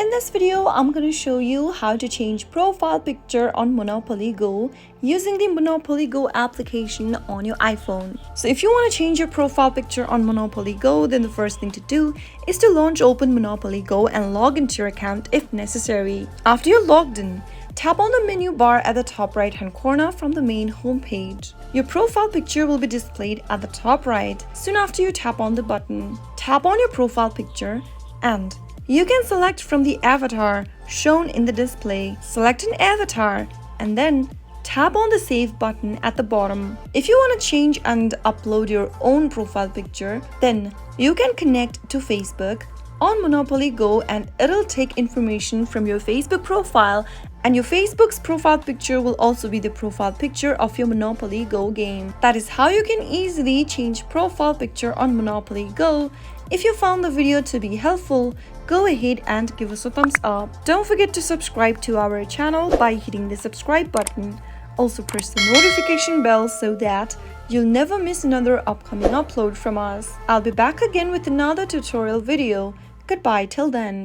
In this video, I'm going to show you how to change profile picture on Monopoly Go using the Monopoly Go application on your iPhone. So if you want to change your profile picture on Monopoly Go, then the first thing to do is to open Monopoly Go and log into your account if necessary. After you're logged in, tap on the menu bar at the top right hand corner from the main home page. Your profile picture will be displayed at the top right soon after you tap on the button. Tap on your profile picture and you can select from the avatar shown in the display. Select an avatar and then tap on the save button at the bottom. If you want to change and upload your own profile picture, then you can connect to Facebook on Monopoly Go and it'll take information from your Facebook profile, and your Facebook's profile picture will also be the profile picture of your Monopoly Go game. That is how you can easily change profile picture on Monopoly Go. If you found the video to be helpful, go ahead and give us a thumbs up. Don't forget to subscribe to our channel by hitting the subscribe button. Also press the notification bell so that you'll never miss another upcoming upload from us. I'll be back again with another tutorial video. Goodbye till then.